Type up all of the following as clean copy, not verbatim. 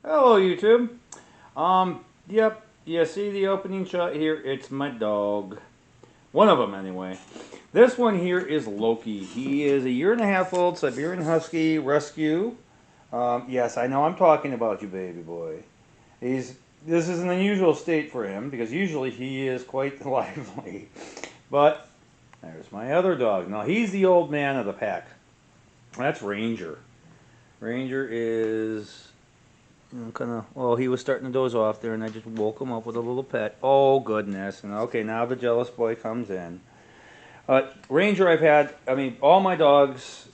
Hello, YouTube. Yep, you see the opening shot here? It's my dog. One of them, anyway. This one here is Loki. He is a year and a half old Siberian Husky rescue. Yes, I know I'm talking about you, baby boy. He's This is an unusual state for him because usually he is quite lively. But there's my other dog. Now he's the old man of the pack. That's Ranger. Ranger is well, he was starting to doze off there, and I just woke him up with a little pet. Oh, goodness. And okay, now the jealous boy comes in. Ranger, all my dogs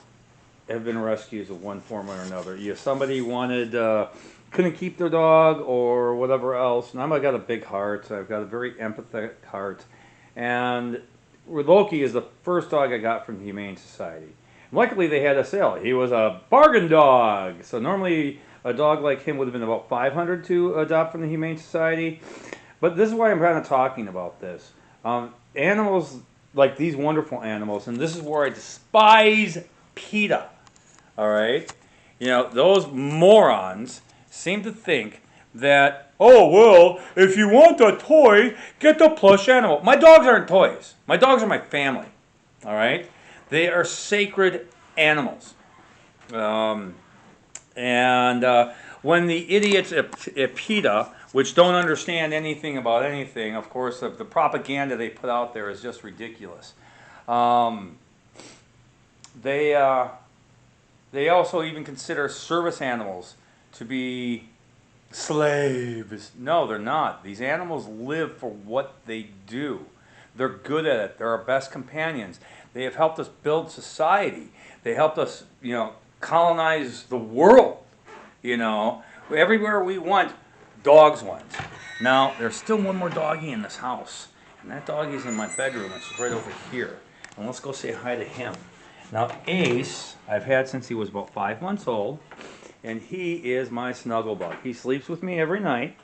have been rescues of one form or another. If somebody couldn't keep their dog or whatever else, and I've got a big heart. I've got a very empathetic heart. And Loki is the first dog I got from the Humane Society. Luckily, they had a sale. He was a bargain dog. So normally, a dog like him would have been about $500 to adopt from the Humane Society. But this is why I'm kind of talking about this. Animals like these wonderful animals, and this is where I despise PETA. All right, those morons seem to think that, oh well, if you want a toy, get the plush animal. My dogs aren't toys. My dogs are my family. All right. They are sacred animals. And when the idiots at PETA, which don't understand anything about anything, of course, the propaganda they put out there is just ridiculous. Um, they also even consider service animals to be slaves. No, they're not. These animals live for what they do. They're good at it. They're our best companions. They have helped us build society. They helped us, colonize the world. Everywhere we went, dogs went. Now, there's still one more doggy in this house. And that doggy's in my bedroom. It's right over here. And let's go say hi to him. Now, Ace, I've had since he was about 5 months old. And he is my snuggle bug. He sleeps with me every night.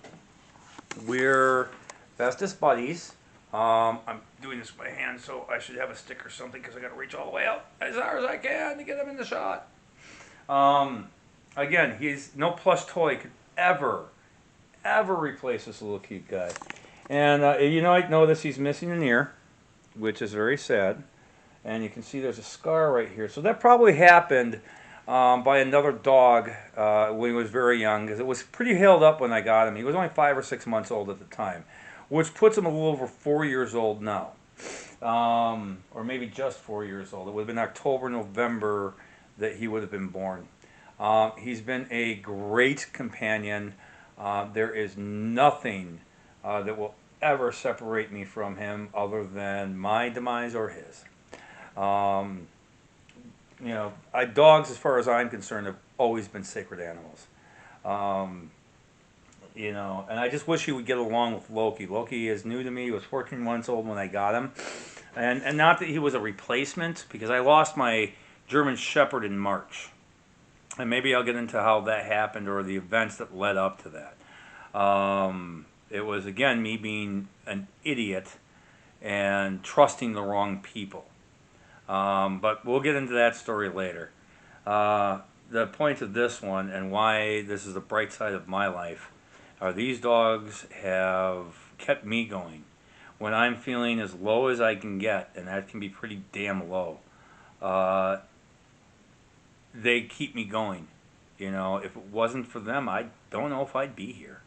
We're bestest buddies. I'm doing this with my hand, so I should have a stick or something because I got to reach all the way out as far as I can to get him in the shot. Again, he's no plush toy could ever replace this little cute guy. And I notice he's missing an ear, which is very sad. And you can see there's a scar right here. So that probably happened by another dog when he was very young, because it was pretty held up when I got him. He was only 5 or 6 months old at the time, which puts him a little over 4 years old now. Or maybe just 4 years old. It would have been October, November that he would have been born. He's been a great companion. There is nothing that will ever separate me from him other than my demise or his. Dogs, as far as I'm concerned, have always been sacred animals. And I just wish he would get along with Loki. Loki is new to me. He was 14 months old when I got him. And not that he was a replacement, because I lost my German Shepherd in March. And maybe I'll get into how that happened or the events that led up to that. It was, again, me being an idiot and trusting the wrong people. But we'll get into that story later. The point of this one and why this is the bright side of my life are these dogs have kept me going. When I'm feeling as low as I can get, and that can be pretty damn low, they keep me going. If it wasn't for them, I don't know if I'd be here.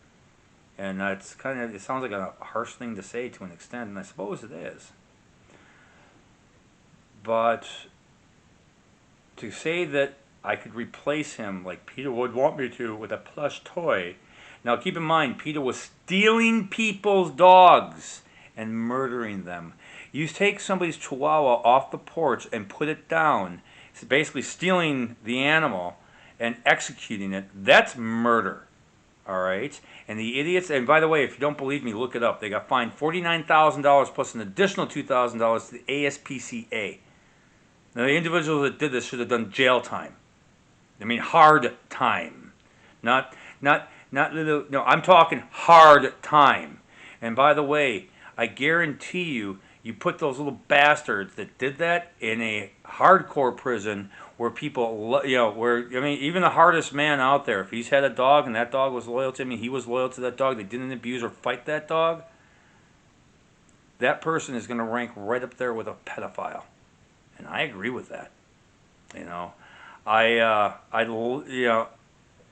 And it sounds like a harsh thing to say to an extent, and I suppose it is. But to say that I could replace him like PETA would want me to with a plush toy. Now keep in mind, PETA was stealing people's dogs and murdering them. You take somebody's chihuahua off the porch and put it down. It's basically stealing the animal and executing it. That's murder. All right? And the idiots, and by the way, if you don't believe me, look it up. They got fined $49,000 plus an additional $2,000 to the ASPCA. Now, the individuals that did this should have done jail time. I mean, hard time. Not little, no, I'm talking hard time. And by the way, I guarantee you, You put those little bastards that did that in a hardcore prison where people, where, I mean, even the hardest man out there, if he's had a dog and that dog was loyal to him, and he was loyal to that dog, they didn't abuse or fight that dog, that person is going to rank right up there with a pedophile. And I agree with that. You know,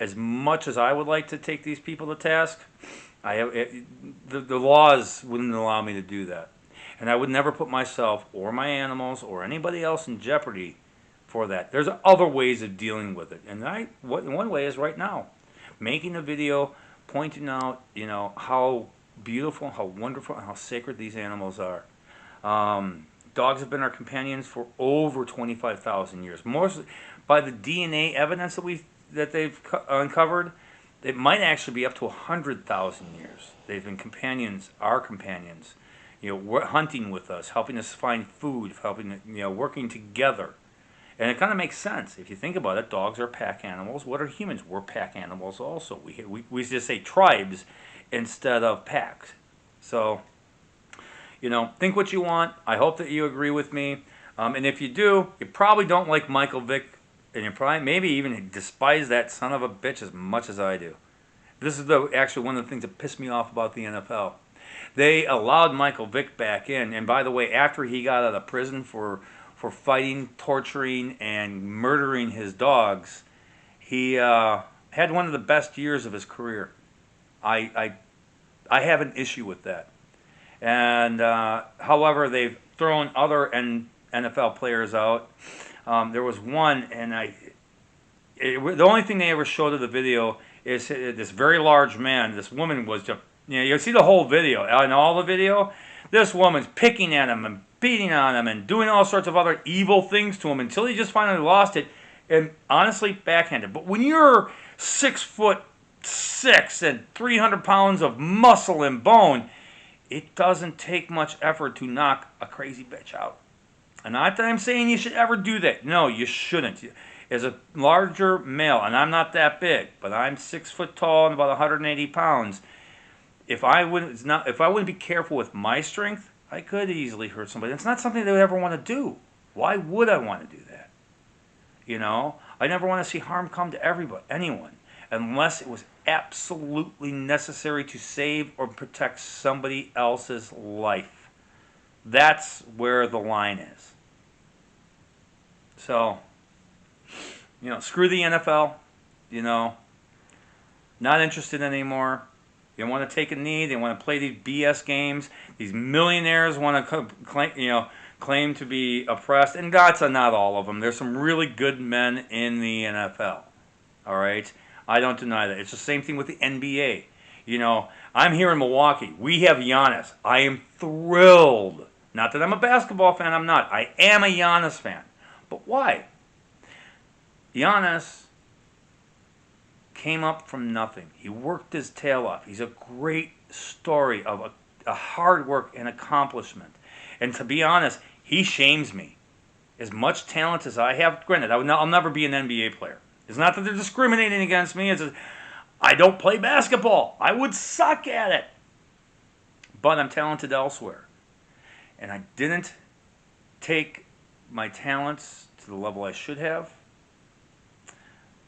as much as I would like to take these people to task, the laws wouldn't allow me to do that. And I would never put myself or my animals or anybody else in jeopardy for that. There's other ways of dealing with it. And one way is right now, making a video pointing out, how beautiful, how wonderful, and how sacred these animals are. Dogs have been our companions for over 25,000 years. Most by the DNA evidence that they've uncovered, it might actually be up to 100,000 years. They've been companions, our companions. Hunting with us, helping us find food, working together. And it kind of makes sense. If you think about it, dogs are pack animals. What are humans? We're pack animals also. We just say tribes instead of packs. So, think what you want. I hope that you agree with me. And if you do, you probably don't like Michael Vick. And you probably maybe even despise that son of a bitch as much as I do. This is actually one of the things that pissed me off about the NFL. They allowed Michael Vick back in, and by the way, after he got out of prison for fighting, torturing, and murdering his dogs, he had one of the best years of his career. I have an issue with that. And however, they've thrown other NFL players out. There was one, and the only thing they ever showed of the video is this very large man. This woman was just, you see the whole video. In all the video, this woman's picking at him and beating on him and doing all sorts of other evil things to him until he just finally lost it. And honestly, backhanded. But when you're 6'6" and 300 pounds of muscle and bone, it doesn't take much effort to knock a crazy bitch out. And not that I'm saying you should ever do that. No, you shouldn't. As a larger male, and I'm not that big, but I'm 6 foot tall and about 180 pounds. If I wouldn't be careful with my strength, I could easily hurt somebody. It's not something they would ever want to do. Why would I want to do that? I never want to see harm come to anyone, unless it was absolutely necessary to save or protect somebody else's life. That's where the line is. So, screw the NFL. Not interested anymore. They want to take a knee. They want to play these BS games. These millionaires want to claim to be oppressed, and that's not all of them. There's some really good men in the NFL. All right, I don't deny that. It's the same thing with the NBA. I'm here in Milwaukee. We have Giannis. I am thrilled. Not that I'm a basketball fan. I'm not. I am a Giannis fan. But why? Giannis came up from nothing. He worked his tail off. He's a great story of a hard work and accomplishment. And to be honest, he shames me. As much talent as I have, granted, I'll never be an NBA player. It's not that they're discriminating against me. I don't play basketball. I would suck at it. But I'm talented elsewhere. And I didn't take my talents to the level I should have.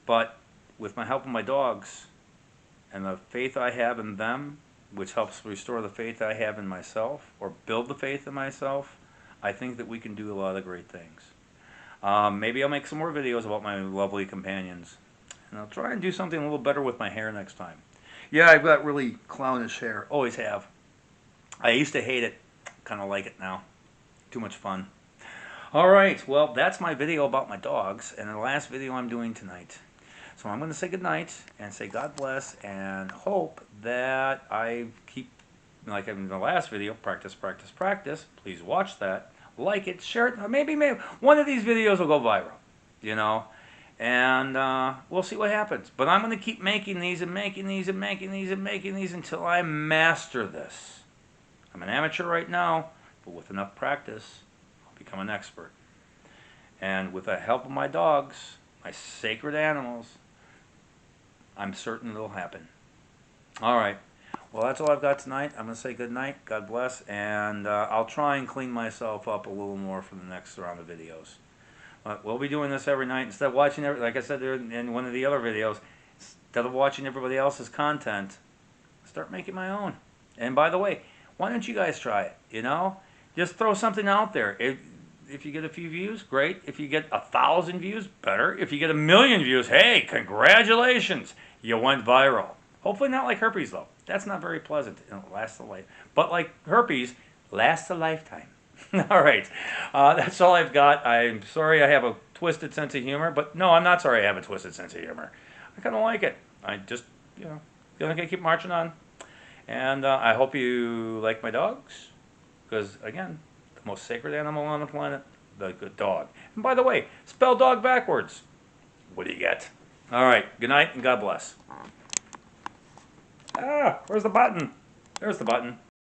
But with my help of my dogs and the faith I have in them, which helps restore the faith I have in myself or build the faith in myself, I think that we can do a lot of great things. Maybe I'll make some more videos about my lovely companions. And I'll try and do something a little better with my hair next time. Yeah, I've got really clownish hair. Always have. I used to hate it. Kind of like it now. Too much fun. Alright, well, that's my video about my dogs, and the last video I'm doing tonight. So I'm going to say goodnight, and say God bless, and hope that I keep, like in the last video, practice, practice, practice. Please watch that. Like it, share it. Maybe one of these videos will go viral, and we'll see what happens. But I'm going to keep making these and making these and making these and making these until I master this. I'm an amateur right now, but with enough practice, I'll become an expert. And with the help of my dogs, my sacred animals, I'm certain it'll happen. All right. Well, that's all I've got tonight. I'm going to say good night. God bless. And I'll try and clean myself up a little more for the next round of videos. We'll be doing this every night. Instead of watching, like I said there in one of the other videos, instead of watching everybody else's content, start making my own. And by the way, why don't you guys try it? You know, just throw something out there. If you get a few views, great. If you get 1,000 views, better. If you get 1,000,000 views, hey, congratulations, you went viral. Hopefully not like herpes though. That's not very pleasant. It lasts a life. But like herpes, lasts a lifetime. All right, that's all I've got. I'm sorry I have a twisted sense of humor, but no, I'm not sorry I have a twisted sense of humor. I kind of like it. I just, gonna keep marching on. And I hope you like my dogs, because again, the most sacred animal on the planet, the good dog. And by the way, spell dog backwards. What do you get? All right, good night and God bless. Ah, where's the button? There's the button.